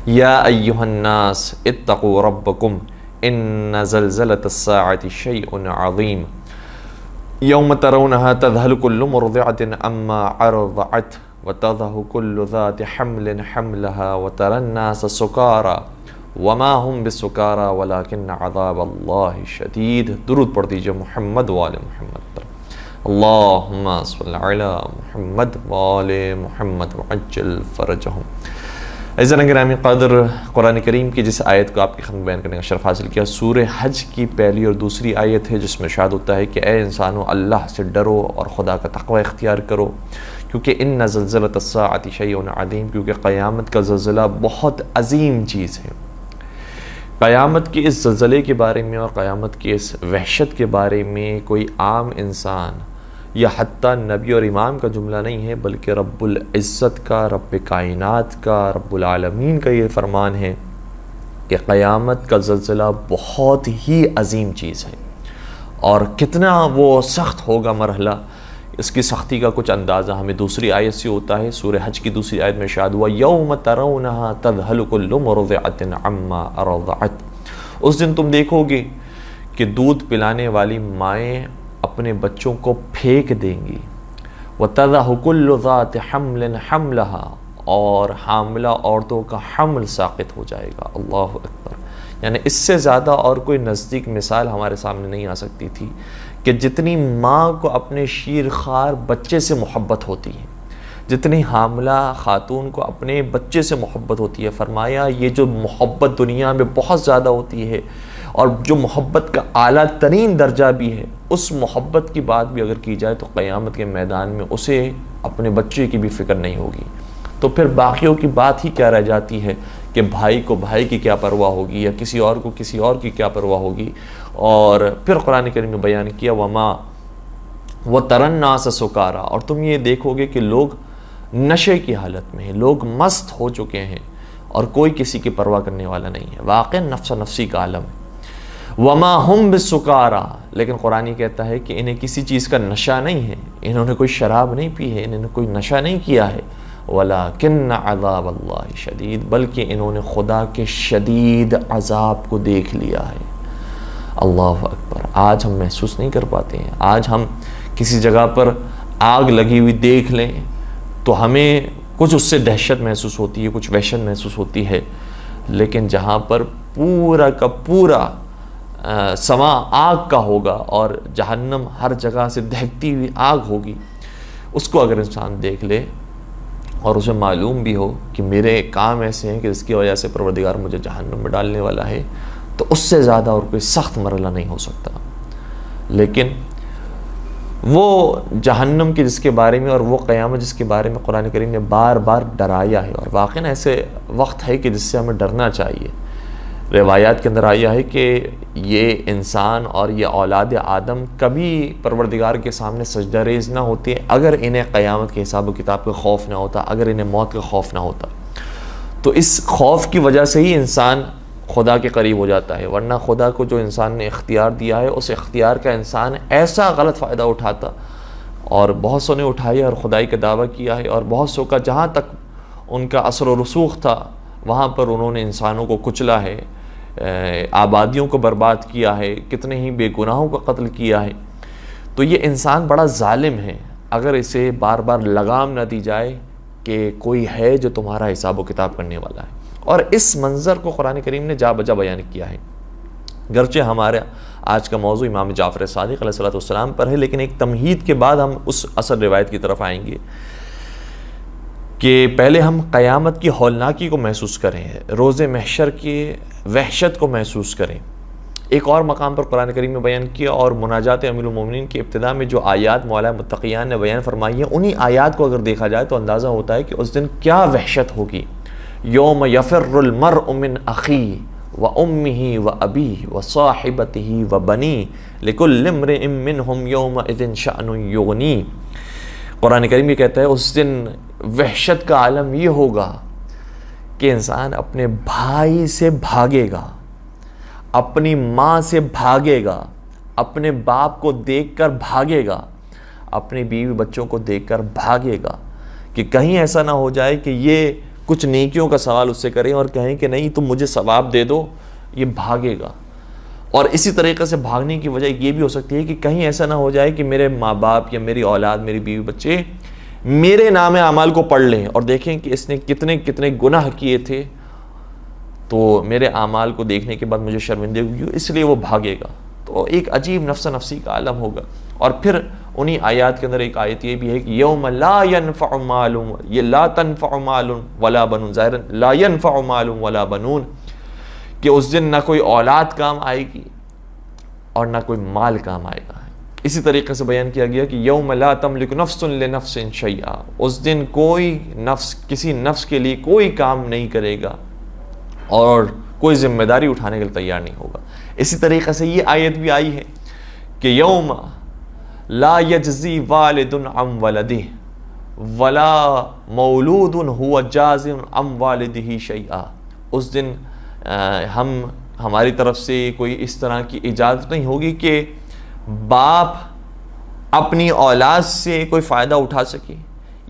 یا ایھا الناس اتقوا ربکم ان زلزلۃ الساعۃ شیء عظیم یوم ترونها تذہل کل مرضعۃ عما ارضعت وتضع كل ذات حمل حملها وترى الناس سکارى وما هم بسکارى ولكن عذاب اللہ شدید۔ درود پڑھ دیجئے محمد وآل محمد پر۔ اللہم صل علی محمد وآل محمد وعجل فرجہم۔ عزیزان گرامی قدر، قرآن کریم کی جس آیت کو آپ کی خدمت بیان کرنے کا شرف حاصل کیا، سورہ حج کی پہلی اور دوسری آیت ہے، جس میں ارشاد ہوتا ہے کہ اے انسانو اللہ سے ڈرو اور خدا کا تقوی اختیار کرو، کیونکہ ان زلزلۃ الساعۃ شیء عظیم، کیونکہ قیامت کا زلزلہ بہت عظیم چیز ہے۔ قیامت کے اس زلزلے کے بارے میں اور قیامت کی اس وحشت کے بارے میں کوئی عام انسان یا حتیٰ نبی اور امام کا جملہ نہیں ہے، بلکہ رب العزت کا، رب کائنات کا، رب العالمین کا یہ فرمان ہے کہ قیامت کا زلزلہ بہت ہی عظیم چیز ہے، اور کتنا وہ سخت ہوگا مرحلہ، اس کی سختی کا کچھ اندازہ ہمیں دوسری آیت سے ہوتا ہے۔ سورہ حج کی دوسری آیت میں ارشاد ہوا یوم ترونہا تذہل کل مرضعۃ عما ارضعت، اس دن تم دیکھو گے کہ دودھ پلانے والی مائیں اپنے بچوں کو پھینک دیں گی، وَتَضَعُ كُلُّ ذَاتِ حَمْلٍ حَمْلَهَا، اور حاملہ عورتوں کا حمل ساقط ہو جائے گا۔ اللہ اکبر، یعنی اس سے زیادہ اور کوئی نزدیک مثال ہمارے سامنے نہیں آ سکتی تھی کہ جتنی ماں کو اپنے شیر خوار بچے سے محبت ہوتی ہے، جتنی حاملہ خاتون کو اپنے بچے سے محبت ہوتی ہے، فرمایا یہ جو محبت دنیا میں بہت زیادہ ہوتی ہے، اور جو محبت کا اعلیٰ ترین درجہ بھی ہے، اس محبت کی بات بھی اگر کی جائے تو قیامت کے میدان میں اسے اپنے بچے کی بھی فکر نہیں ہوگی، تو پھر باقیوں کی بات ہی کیا رہ جاتی ہے کہ بھائی کو بھائی کی کیا پرواہ ہوگی، یا کسی اور کو کسی اور کی کیا پرواہ ہوگی۔ اور پھر قرآن کریم نے بیان کیا وما وَتَرَى النَّاسَ سُکَارَى، اور تم یہ دیکھو گے کہ لوگ نشے کی حالت میں ہیں، لوگ مست ہو چکے ہیں، اور کوئی کسی کی پرواہ کرنے والا نہیں ہے، واقع نفس نفسی کا عالم ہے۔ وما ہم بسکارا، لیکن قرآن کہتا ہے کہ انہیں کسی چیز کا نشہ نہیں ہے، انہوں نے کوئی شراب نہیں پی ہے، انہوں نے کوئی نشہ نہیں کیا ہے، ولیکن عذاب اللہ شدید، بلکہ انہوں نے خدا کے شدید عذاب کو دیکھ لیا ہے۔ اللہ اکبر، آج ہم محسوس نہیں کر پاتے ہیں۔ آج ہم کسی جگہ پر آگ لگی ہوئی دیکھ لیں تو ہمیں کچھ اس سے دہشت محسوس ہوتی ہے، کچھ وحشت محسوس ہوتی ہے، لیکن جہاں پر پورا کا پورا سما آگ کا ہوگا اور جہنم ہر جگہ سے دہکتی ہوئی آگ ہوگی، اس کو اگر انسان دیکھ لے اور اسے معلوم بھی ہو کہ میرے کام ایسے ہیں کہ اس کی وجہ سے پروردگار مجھے جہنم میں ڈالنے والا ہے، تو اس سے زیادہ اور کوئی سخت مرحلہ نہیں ہو سکتا۔ لیکن وہ جہنم کی جس کے بارے میں اور وہ قیامت جس کے بارے میں قرآن کریم نے بار بار ڈرایا ہے، اور واقعاً ایسے وقت ہے کہ جس سے ہمیں ڈرنا چاہیے۔ روایات کے اندر آیا ہے کہ یہ انسان اور یہ اولاد آدم کبھی پروردگار کے سامنے سجدہ ریز نہ ہوتے اگر انہیں قیامت کے حساب و کتاب کا خوف نہ ہوتا، اگر انہیں موت کا خوف نہ ہوتا۔ تو اس خوف کی وجہ سے ہی انسان خدا کے قریب ہو جاتا ہے، ورنہ خدا کو جو انسان نے اختیار دیا ہے، اس اختیار کا انسان ایسا غلط فائدہ اٹھاتا، اور بہت سو نے اٹھایا اور خدائی کا دعویٰ کیا ہے، اور بہت سو کا جہاں تک ان کا اثر و رسوخ تھا وہاں پر انہوں نے انسانوں کو کچلا ہے، آبادیوں کو برباد کیا ہے، کتنے ہی بے گناہوں کو قتل کیا ہے۔ تو یہ انسان بڑا ظالم ہے اگر اسے بار بار لگام نہ دی جائے کہ کوئی ہے جو تمہارا حساب و کتاب کرنے والا ہے۔ اور اس منظر کو قرآن کریم نے جا بجا بیان کیا ہے، گرچہ ہمارا آج کا موضوع امام جعفر صادق علیہ السلام پر ہے، لیکن ایک تمہید کے بعد ہم اس اثر روایت کی طرف آئیں گے کہ پہلے ہم قیامت کی ہولناکی کو محسوس کریں، روز محشر کی وحشت کو محسوس کریں۔ ایک اور مقام پر قرآن کریم نے بیان کیا، اور مناجات امیر المومنین کی ابتدا میں جو آیات مولا متقیان نے بیان فرمائی ہیں، انہی آیات کو اگر دیکھا جائے تو اندازہ ہوتا ہے کہ اس دن کیا وحشت ہوگی۔ یوم یفر المرء من اخیہ وامہ وابیہ وصاحبتہ وبنیہ لکل امرئ منہم یومئذ شأن یغنیہ۔ قرآن کریم یہ کہتا ہے اس دن وحشت کا عالم یہ ہوگا کہ انسان اپنے بھائی سے بھاگے گا، اپنی ماں سے بھاگے گا، اپنے باپ کو دیکھ کر بھاگے گا، اپنے بیوی بچوں کو دیکھ کر بھاگے گا، کہ کہیں ایسا نہ ہو جائے کہ یہ کچھ نیکیوں کا سوال اس سے کریں اور کہیں کہ نہیں تم مجھے ثواب دے دو، یہ بھاگے گا۔ اور اسی طریقے سے بھاگنے کی وجہ یہ بھی ہو سکتی ہے کہ کہیں ایسا نہ ہو جائے کہ میرے ماں باپ یا میری اولاد، میری بیوی بچے میرے نام اعمال کو پڑھ لیں اور دیکھیں کہ اس نے کتنے کتنے گناہ کیے تھے، تو میرے اعمال کو دیکھنے کے بعد مجھے شرمندگی ہوئی، اس لیے وہ بھاگے گا۔ تو ایک عجیب نفس نفسی کا عالم ہوگا۔ اور پھر انہی آیات کے اندر ایک آیت یہ بھی ہے کہ یوم لا ينفع مال، یہ لا تنفع مال ولا بنون، ظاہراً لا ينفع مال ولا بنون، کہ اس دن نہ کوئی اولاد کام آئے گی اور نہ کوئی مال کام آئے گا۔ اسی طریقے سے بیان کیا گیا کہ یوم لا تملک نفس لنفس شیئا، اس دن کوئی نفس کسی نفس کے لیے کوئی کام نہیں کرے گا اور کوئی ذمہ داری اٹھانے کے لیے تیار نہیں ہوگا۔ اسی طریقے سے یہ آیت بھی آئی ہے کہ یوم لا یجزی والد عن ولدہ ولا مولود هو جاز عن والدہ شیئا، اس دن ہماری طرف سے کوئی اس طرح کی اجازت نہیں ہوگی کہ باپ اپنی اولاد سے کوئی فائدہ اٹھا سکے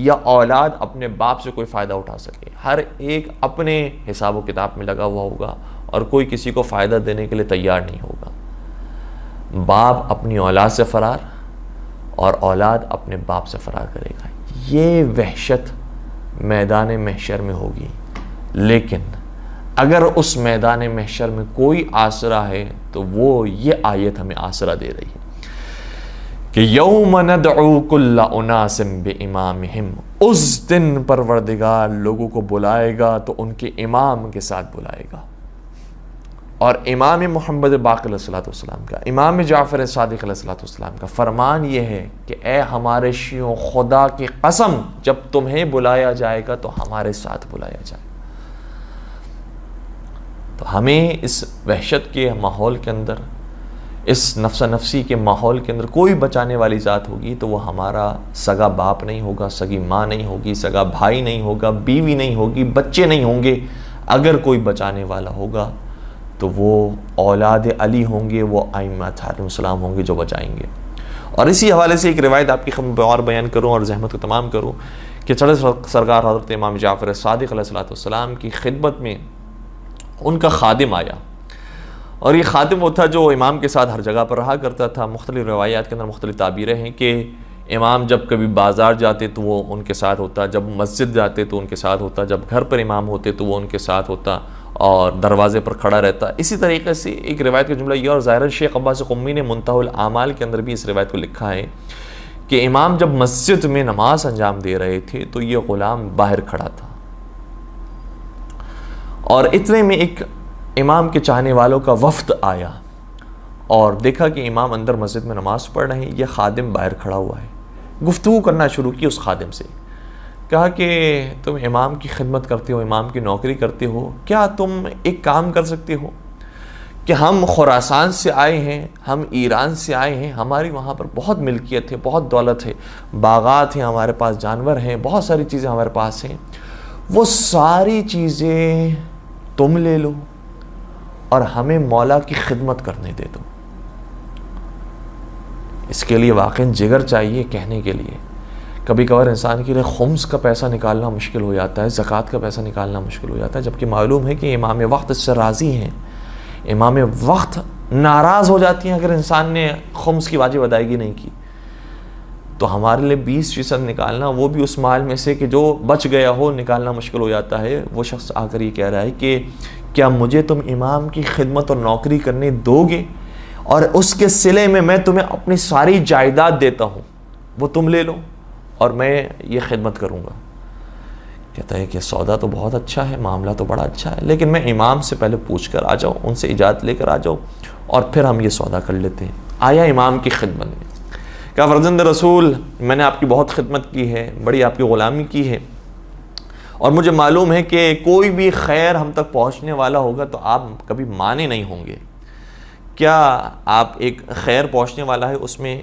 یا اولاد اپنے باپ سے کوئی فائدہ اٹھا سکے۔ ہر ایک اپنے حساب و کتاب میں لگا ہوا ہوگا اور کوئی کسی کو فائدہ دینے کے لیے تیار نہیں ہوگا۔ باپ اپنی اولاد سے فرار اور اولاد اپنے باپ سے فرار کرے گا۔ یہ وحشت میدان محشر میں ہوگی، لیکن اگر اس میدان محشر میں کوئی آسرا ہے تو وہ یہ آیت ہمیں آسرا دے رہی ہے کہ یوم ندعو کل اناس بامامہم، اس دن پروردگار لوگوں کو بلائے گا تو ان کے امام کے ساتھ بلائے گا۔ اور امام محمد باقر علیہ السلام کا، امام جعفر صادق علیہ السلام کا فرمان یہ ہے کہ اے ہمارے شیعوں، خدا کی قسم جب تمہیں بلایا جائے گا تو ہمارے ساتھ بلایا جائے گا۔ تو ہمیں اس وحشت کے ماحول کے اندر، اس نفس نفسی کے ماحول کے اندر کوئی بچانے والی ذات ہوگی تو وہ ہمارا سگا باپ نہیں ہوگا، سگی ماں نہیں ہوگی، سگا بھائی نہیں ہوگا، بیوی نہیں ہوگی، بچے نہیں ہوں گے۔ اگر کوئی بچانے والا ہوگا تو وہ اولاد علی ہوں گے، وہ ائمہ علیہ السلام ہوں گے جو بچائیں گے۔ اور اسی حوالے سے ایک روایت آپ کی خدمت اور بیان کروں اور زحمت کو تمام کروں کہ چڑھے سرکار حضرت امام جعفر صادق علیہ السلام کی خدمت میں ان کا خادم آیا، اور یہ خادم وہ تھا جو امام کے ساتھ ہر جگہ پر رہا کرتا تھا۔ مختلف روایات کے اندر مختلف تعبیریں ہیں کہ امام جب کبھی بازار جاتے تو وہ ان کے ساتھ ہوتا، جب مسجد جاتے تو ان کے ساتھ ہوتا، جب گھر پر امام ہوتے تو وہ ان کے ساتھ ہوتا اور دروازے پر کھڑا رہتا۔ اسی طریقے سے ایک روایت کا جملہ یہ، اور ظاہراً شیخ عباس قمی نے منتہی الاعمال کے اندر بھی اس روایت کو لکھا ہے کہ امام جب مسجد میں نماز انجام دے رہے تھے تو یہ غلام باہر کھڑا تھا، اور اتنے میں ایک امام کے چاہنے والوں کا وفد آیا اور دیکھا کہ امام اندر مسجد میں نماز پڑھ رہے ہیں، یہ خادم باہر کھڑا ہوا ہے۔ گفتگو کرنا شروع کی اس خادم سے، کہا کہ تم امام کی خدمت کرتے ہو، امام کی نوکری کرتے ہو، کیا تم ایک کام کر سکتے ہو کہ ہم خراسان سے آئے ہیں، ہم ایران سے آئے ہیں، ہماری وہاں پر بہت ملکیت ہے، بہت دولت ہے، باغات ہیں ہمارے پاس، جانور ہیں، بہت ساری چیزیں ہمارے پاس ہیں، وہ ساری چیزیں تم لے لو اور ہمیں مولا کی خدمت کرنے دے دو۔ اس کے لیے واقعی جگر چاہیے کہنے کے لیے۔ کبھی کبھار انسان کے لیے خمس کا پیسہ نکالنا مشکل ہو جاتا ہے، زکوٰۃ کا پیسہ نکالنا مشکل ہو جاتا ہے، جبکہ معلوم ہے کہ امام وقت اس سے راضی ہیں، امام وقت ناراض ہو جاتی ہیں اگر انسان نے خمس کی واجب ادائیگی نہیں کی۔ تو ہمارے لیے 20% نکالنا، وہ بھی اس مال میں سے کہ جو بچ گیا ہو، نکالنا مشکل ہو جاتا ہے۔ وہ شخص آ کر یہ کہہ رہا ہے کہ کیا مجھے تم امام کی خدمت اور نوکری کرنے دو گے، اور اس کے صلے میں میں تمہیں اپنی ساری جائیداد دیتا ہوں، وہ تم لے لو اور میں یہ خدمت کروں گا۔ کہتا ہے کہ سودا تو بہت اچھا ہے، معاملہ تو بڑا اچھا ہے، لیکن میں امام سے پہلے پوچھ کر آ جاؤں، ان سے اجازت لے کر آ جاؤ اور پھر ہم یہ سودا کر لیتے ہیں۔ آیا امام کی خدمت میں، کہا فرزند رسول میں نے آپ کی بہت خدمت کی ہے، بڑی آپ کی غلامی کی ہے، اور مجھے معلوم ہے کہ کوئی بھی خیر ہم تک پہنچنے والا ہوگا تو آپ کبھی مانے نہیں ہوں گے۔ کیا آپ ایک خیر پہنچنے والا ہے اس میں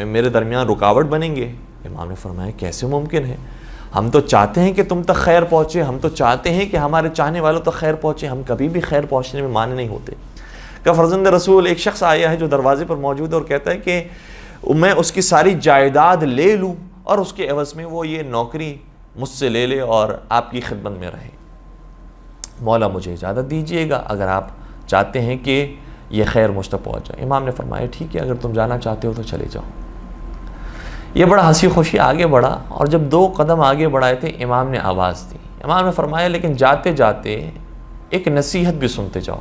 میرے درمیان رکاوٹ بنیں گے؟ امام نے فرمایا کیسے ممکن ہے، ہم تو چاہتے ہیں کہ تم تک خیر پہنچے، ہم تو چاہتے ہیں کہ ہمارے چاہنے والوں تک خیر پہنچے، ہم کبھی بھی خیر پہنچنے میں مانے نہیں ہوتے۔ کہ فرزند رسول ایک شخص آیا ہے جو دروازے پر موجود ہے اور کہتا ہے کہ میں اس کی ساری جائیداد لے لوں اور اس کے عوض میں وہ یہ نوکری مجھ سے لے لے اور آپ کی خدمت میں رہے۔ مولا مجھے اجازت دیجئے گا اگر آپ چاہتے ہیں کہ یہ خیر مجھ تک پہنچ جائے۔ امام نے فرمایا ٹھیک ہے، اگر تم جانا چاہتے ہو تو چلے جاؤ۔ یہ بڑا ہنسی خوشی آگے بڑھا، اور جب 2 قدم آگے بڑھائے تھے امام نے آواز دی۔ امام نے فرمایا لیکن جاتے جاتے ایک نصیحت بھی سنتے جاؤ،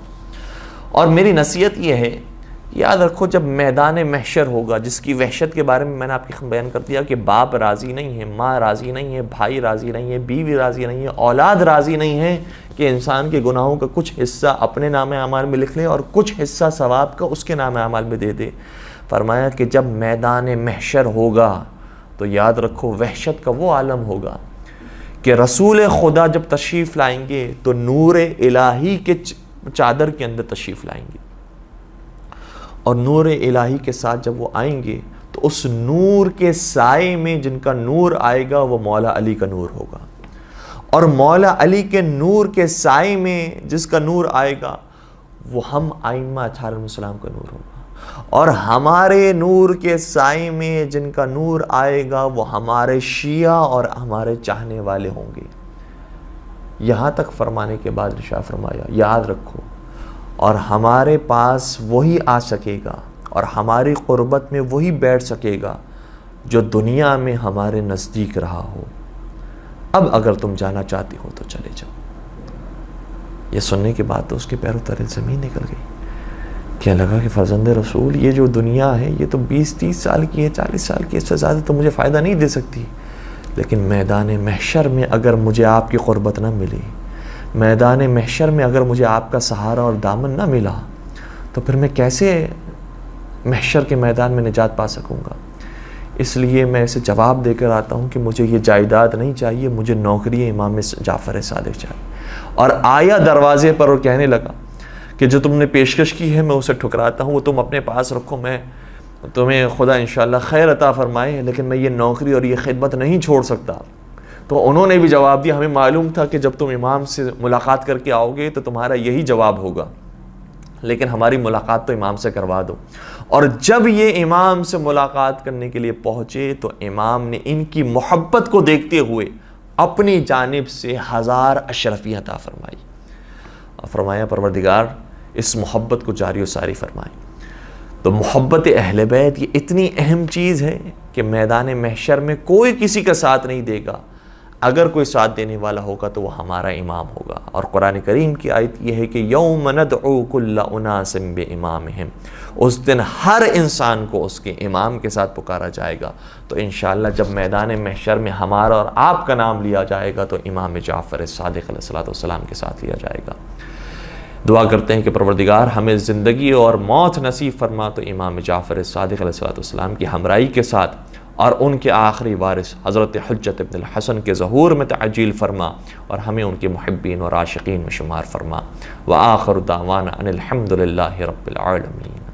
اور میری نصیحت یہ ہے، یاد رکھو جب میدان محشر ہوگا، جس کی وحشت کے بارے میں نے آپ کی بیان کر دیا کہ باپ راضی نہیں ہے، ماں راضی نہیں ہے، بھائی راضی نہیں ہے، بیوی راضی نہیں ہے، اولاد راضی نہیں ہے کہ انسان کے گناہوں کا کچھ حصہ اپنے نام اعمال میں لکھ لے اور کچھ حصہ ثواب کا اس کے نام اعمال میں دے دے۔ فرمایا کہ جب میدان محشر ہوگا تو یاد رکھو وحشت کا وہ عالم ہوگا کہ رسول خدا جب تشریف لائیں گے تو نور الہی کے چادر کے اندر تشریف لائیں گے، اور نور الہی کے ساتھ جب وہ آئیں گے تو اس نور کے سائے میں جن کا نور آئے گا وہ مولا علی کا نور ہوگا، اور مولا علی کے نور کے سائے میں جس کا نور آئے گا وہ ہم ائمہ اطہار علیہ السلام کا نور ہوگا، اور ہمارے نور کے سائے میں جن کا نور آئے گا وہ ہمارے شیعہ اور ہمارے چاہنے والے ہوں گے۔ یہاں تک فرمانے کے بعد ارشاد فرمایا یاد رکھو، اور ہمارے پاس وہی آ سکے گا اور ہماری قربت میں وہی بیٹھ سکے گا جو دنیا میں ہمارے نزدیک رہا ہو۔ اب اگر تم جانا چاہتی ہو تو چلے جاؤ۔ یہ سننے کے بعد تو اس کے پیروں تلے زمین نکل گئی۔ کیا لگا کہ فرزند رسول یہ جو دنیا ہے یہ تو 20-30 سال کی ہے، 40 سال کی، اس سے زیادہ تو مجھے فائدہ نہیں دے سکتی، لیکن میدان محشر میں اگر مجھے آپ کی قربت نہ ملی، میدان محشر میں اگر مجھے آپ کا سہارا اور دامن نہ ملا تو پھر میں کیسے محشر کے میدان میں نجات پا سکوں گا؟ اس لیے میں اسے جواب دے کر آتا ہوں کہ مجھے یہ جائیداد نہیں چاہیے، مجھے نوکری امام جعفر صادق چاہیے۔ اور آیا دروازے پر اور کہنے لگا کہ جو تم نے پیشکش کی ہے میں اسے ٹھکراتا ہوں، وہ تم اپنے پاس رکھو، میں تمہیں خدا انشاءاللہ خیر عطا فرمائے، لیکن میں یہ نوکری اور یہ خدمت نہیں چھوڑ سکتا۔ تو انہوں نے بھی جواب دیا ہمیں معلوم تھا کہ جب تم امام سے ملاقات کر کے آؤ گے تو تمہارا یہی جواب ہوگا، لیکن ہماری ملاقات تو امام سے کروا دو۔ اور جب یہ امام سے ملاقات کرنے کے لیے پہنچے تو امام نے ان کی محبت کو دیکھتے ہوئے اپنی جانب سے 1000 اشرفی عطا فرمائی، اور فرمایا پروردگار اس محبت کو جاری و ساری فرمائے۔ تو محبت اہل بیت یہ اتنی اہم چیز ہے کہ میدان محشر میں کوئی کسی کا ساتھ نہیں دے گا، اگر کوئی ساتھ دینے والا ہوگا تو وہ ہمارا امام ہوگا۔ اور قرآن کریم کی آیت یہ ہے کہ یوم ندعو کل اناس بامامہم، اس دن ہر انسان کو اس کے امام کے ساتھ پکارا جائے گا۔ تو انشاءاللہ جب میدان محشر میں ہمارا اور آپ کا نام لیا جائے گا تو امام جعفر صادق علیہ السلام کے ساتھ لیا جائے گا۔ دعا کرتے ہیں کہ پروردگار ہمیں زندگی اور موت نصیب فرما تو امام جعفر صادق علیہ السلام کی ہمراہی کے ساتھ اور ان کے آخری وارث حضرت حجت ابن الحسن کے ظہور میں تعجیل فرما، اور ہمیں ان کے محبین اور عاشقین میں شمار فرما۔ وآخر دعوانا ان الحمد للہ رب العالمین۔